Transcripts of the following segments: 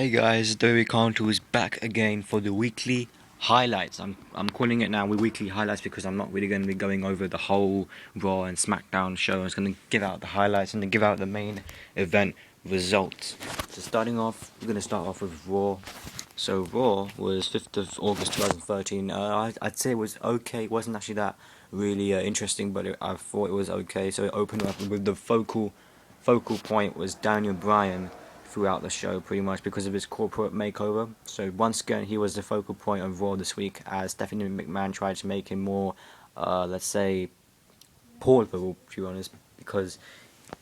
Hey guys, the Ricardo is back again for the weekly highlights. I'm calling it now weekly highlights because I'm not really going to be going over the whole Raw and SmackDown show. I'm just going to give out the highlights and give out the main event results. So we're going to start off with Raw. So Raw was 5th of August 2013. I'd say it was okay. It wasn't actually that really interesting, but I thought it was okay. So it opened up with the focal point was Daniel Bryan throughout the show, pretty much because of his corporate makeover. So once again, he was the focal point of Raw this week, as Stephanie McMahon tried to make him more, let's say, palatable, to be honest, because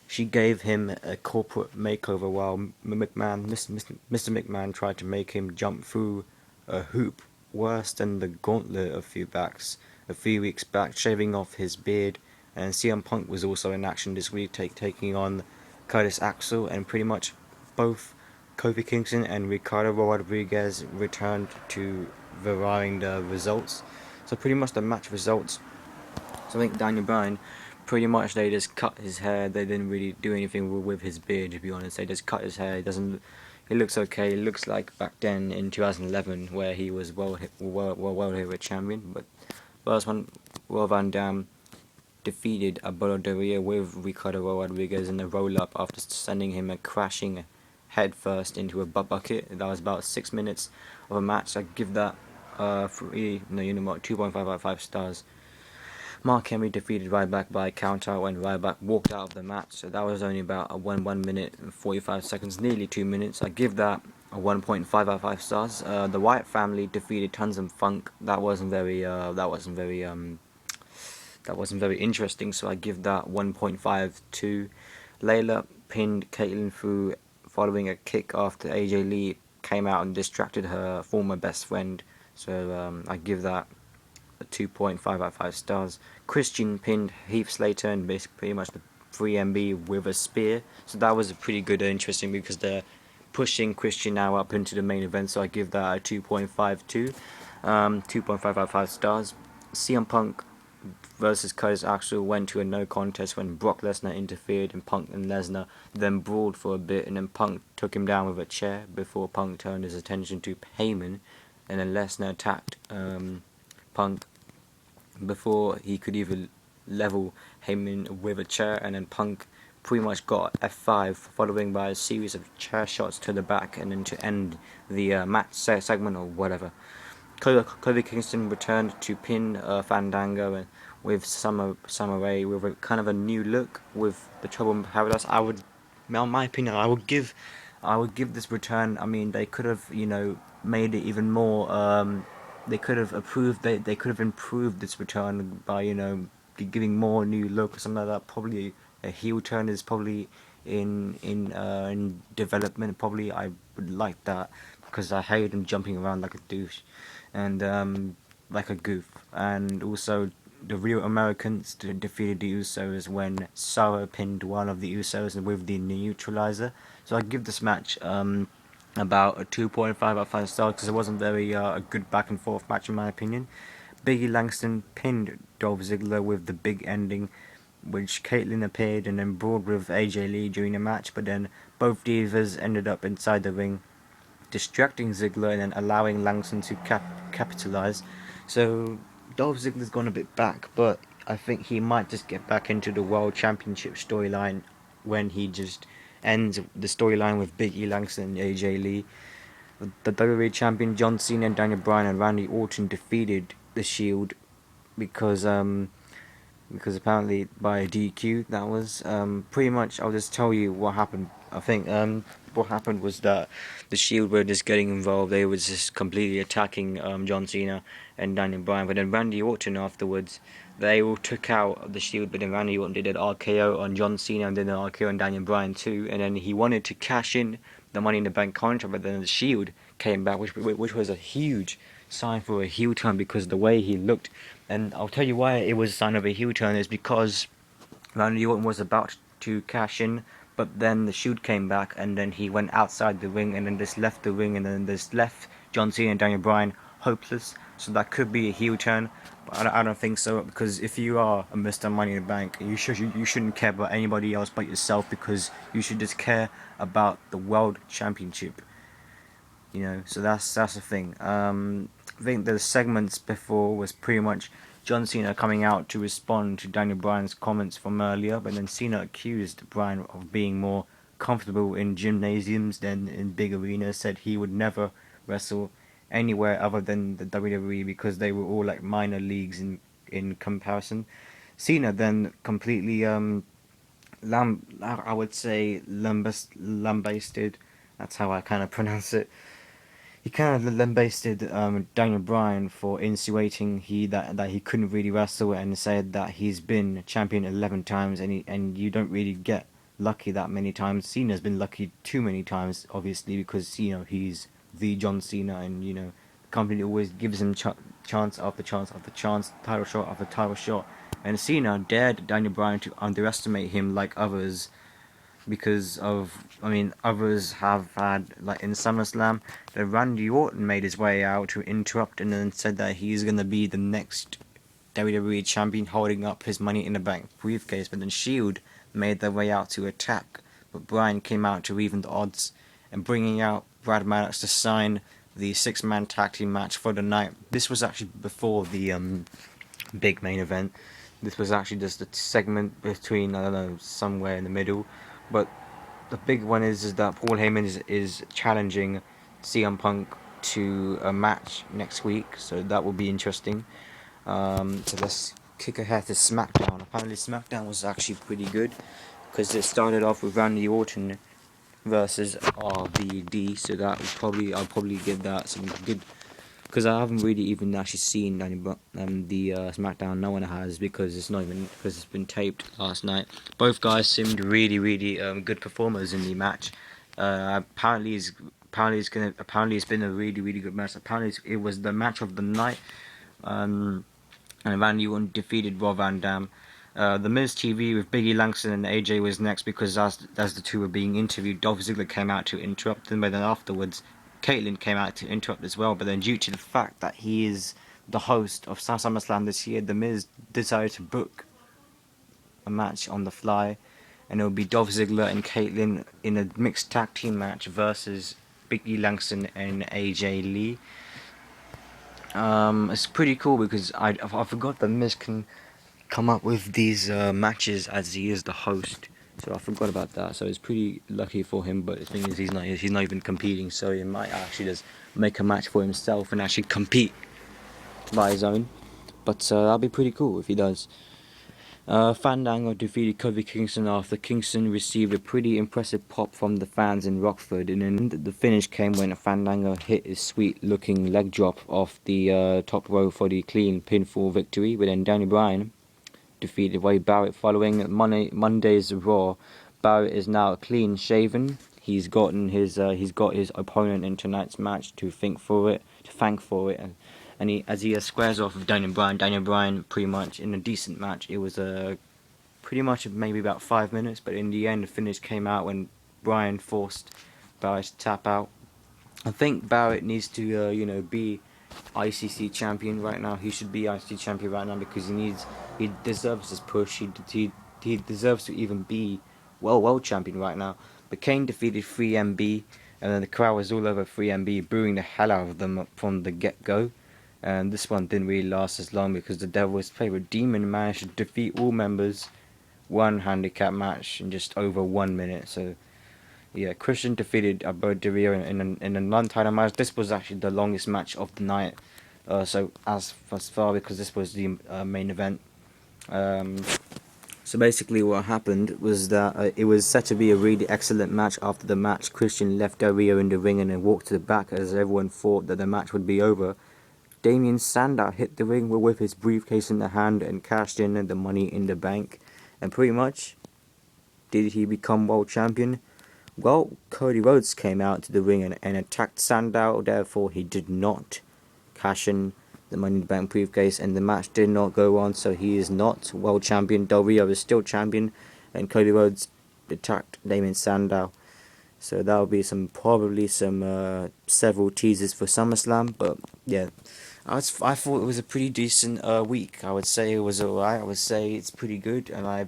she gave him a corporate makeover while Mr. McMahon tried to make him jump through a hoop worse than the gauntlet a few weeks back, shaving off his beard. And CM Punk was also in action this week, taking on Curtis Axel, and pretty much both Kofi Kingston and Ricardo Rodriguez returned to varying the results. So pretty much the match results. So I think Daniel Bryan, pretty much they just cut his hair. They didn't really do anything with his beard, to be honest. They just cut his hair. It looks okay. It looks like back then in 2011 where he was world heavyweight champion. But first one, Rob Van Dam defeated Alberto Del Rio with Ricardo Rodriguez in a roll-up after sending him a crashing headfirst into a butt bucket. That was about 6 minutes of a match. I give that 2.5 stars. Mark Henry defeated Ryback by countout when Ryback walked out of the match. So that was only about a 1 minute and 45 seconds, nearly 2 minutes. I give that a 1.5 stars. The Wyatt family defeated Tons and Funk. That wasn't very interesting, so I give that 1.52. Layla pinned Caitlyn through following a kick after AJ Lee came out and distracted her former best friend, so I give that a 2.5 stars. Christian pinned Heath Slater and basically pretty much the 3MB with a spear, so that was a pretty good interesting because they're pushing Christian now up into the main event, so I give that a 2.52. 2.5 stars. CM Punk versus Curtis Axel went to a no contest when Brock Lesnar interfered, and Punk and Lesnar then brawled for a bit, and then Punk took him down with a chair before Punk turned his attention to Heyman, and then Lesnar attacked Punk before he could even level Heyman with a chair, and then Punk pretty much got F5 following by a series of chair shots to the back, and then to end the match segment or whatever. Kofi Kingston returned to pin Fandango and with Summer Rae with a kind of a new look with the Trouble in Paradise. In my opinion, I would give this return. I mean, they could have made it even more. They could have improved this return by giving more new look or something like that. Probably a heel turn is probably in development. Probably I would like that because I hate him jumping around like a douche and like a goof. And also the Real Americans defeated the Usos when Sarah pinned one of the Usos with the neutralizer. So I give this match about a 2.5 stars because it wasn't very a good back and forth match in my opinion. Biggie Langston pinned Dolph Ziggler with the big ending, which Caitlyn appeared and then brawled with AJ Lee during the match, but then both divas ended up inside the ring, distracting Ziggler and then allowing Langston to capitalize. So Dolph Ziggler's gone a bit back, but I think he might just get back into the World Championship storyline when he just ends the storyline with Big E Langston and AJ Lee. The WWE Champion John Cena and Daniel Bryan and Randy Orton defeated the Shield because apparently by DQ. That was pretty much. I'll just tell you what happened. I think what happened was that the Shield were just getting involved. They were just completely attacking John Cena and Daniel Bryan. But then Randy Orton afterwards, they all took out the Shield. But then Randy Orton did an RKO on John Cena and then an RKO on Daniel Bryan too. And then he wanted to cash in the Money in the Bank contract, but then the Shield came back, which was a huge sign for a heel turn because the way he looked. And I'll tell you why it was a sign of a heel turn is because Randy Orton was about to cash in, but then the Shield came back and then he went outside the ring and then just left the ring and then just left John Cena and Daniel Bryan hopeless. So that could be a heel turn, but I don't think so, because if you are a Mr. Money in the Bank, you shouldn't care about anybody else but yourself, because you should just care about the World Championship. So that's the thing. I think the segments before was pretty much John Cena coming out to respond to Daniel Bryan's comments from earlier, but then Cena accused Bryan of being more comfortable in gymnasiums than in big arenas, said he would never wrestle anywhere other than the WWE because they were all like minor leagues in comparison. Cena then completely I would say lambasted. That's how I kind of pronounce it. He kind of lambasted Daniel Bryan for insinuating that he couldn't really wrestle, and said that he's been champion 11 times, and you don't really get lucky that many times. Cena's been lucky too many times, obviously, because he's the John Cena, and the company always gives him chance after chance after chance, title shot after title shot, and Cena dared Daniel Bryan to underestimate him like others, because others have had, like in SummerSlam, that Randy Orton made his way out to interrupt and then said that he's going to be the next WWE champion, holding up his Money in the Bank briefcase, but then Shield made their way out to attack, but Bryan came out to even the odds, and bringing out Brad Maddox to sign the 6-man tag team match for the night. This was actually before the big main event. This was actually just a segment between, I don't know, somewhere in the middle. But the big one is that Paul Heyman is challenging CM Punk to a match next week, so that will be interesting. So let's kick ahead to SmackDown. Apparently SmackDown was actually pretty good, because it started off with Randy Orton versus RVD, so I'll probably give that some good, because I haven't really even actually seen the SmackDown. No one has, because it's been taped last night. Both guys seemed really good performers in the match. Apparently it's been a really good match. Apparently it was the match of the night. And Randy Orton defeated Rob Van Dam. The Miz TV with Biggie Langston and AJ was next, because as the two were being interviewed, Dolph Ziggler came out to interrupt them, but then afterwards Caitlyn came out to interrupt as well. But then due to the fact that he is the host of SummerSlam this year, The Miz decided to book a match on the fly, and it will be Dolph Ziggler and Caitlyn in a mixed tag team match versus Biggie Langston and AJ Lee. It's pretty cool, because I forgot that Miz can come up with these matches as he is the host, so I forgot about that. So it's pretty lucky for him, but the thing is, he's not even competing, so he might actually just make a match for himself and actually compete by his own. But that'll be pretty cool if he does. Fandango defeated Kofi Kingston after Kingston received a pretty impressive pop from the fans in Rockford, and then the finish came when Fandango hit his sweet-looking leg drop off the top row for the clean pinfall victory. But then Daniel Bryan defeated Wade Barrett following Monday's Raw. Barrett is now clean shaven. He's got his opponent in tonight's match to thank for it, and he squares off with Daniel Bryan pretty much in a decent match. It was pretty much maybe about 5 minutes, but in the end the finish came out when Bryan forced Barrett to tap out. I think Barrett needs to be ICC champion right now. He should be ICC champion right now, because he deserves this push. He deserves to even be world champion right now. But Kane defeated 3MB, and then the crowd was all over 3MB, booing the hell out of them from the get-go. And this one didn't really last as long, because the Devil's favorite Demon managed to defeat all members, one handicap match in just over 1 minute. So yeah, Christian defeated Alberto Del Rio in a non-title match. This was actually the longest match of the night. So as far, because this was the main event. So basically what happened was that it was set to be a really excellent match. After the match, Christian left Del Rio in the ring and then walked to the back as everyone thought that the match would be over. Damien Sandow hit the ring with his briefcase in the hand and cashed in the Money in the Bank. And pretty much, did he become world champion? Well, Cody Rhodes came out to the ring and attacked Sandow, therefore he did not cash in the Money in the Bank briefcase, and the match did not go on, so he is not world champion. Del Rio is still champion, and Cody Rhodes attacked Damien Sandow. So that will be probably some several teasers for SummerSlam, but yeah, I thought it was a pretty decent week. I would say it was alright. I would say it's pretty good, and I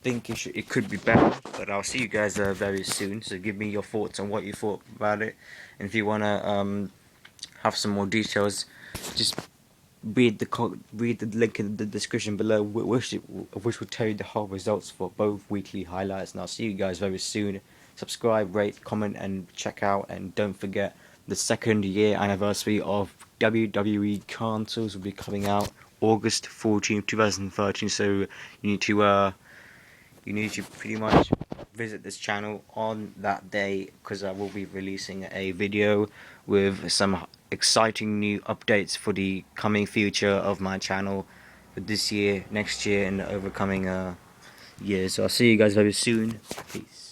think it could be better, but I'll see you guys very soon. So give me your thoughts on what you thought about it, and if you wanna have some more details, just read the link in the description below, which will tell you the whole results for both weekly highlights. And I'll see you guys very soon. Subscribe, rate, comment, and check out. And don't forget, the 2nd year anniversary of WWE consoles will be coming out August 14th, 2013. So you need to pretty much visit this channel on that day, because I will be releasing a video with some exciting new updates for the coming future of my channel for this year, next year, and the overcoming years. So I'll see you guys very soon. Peace.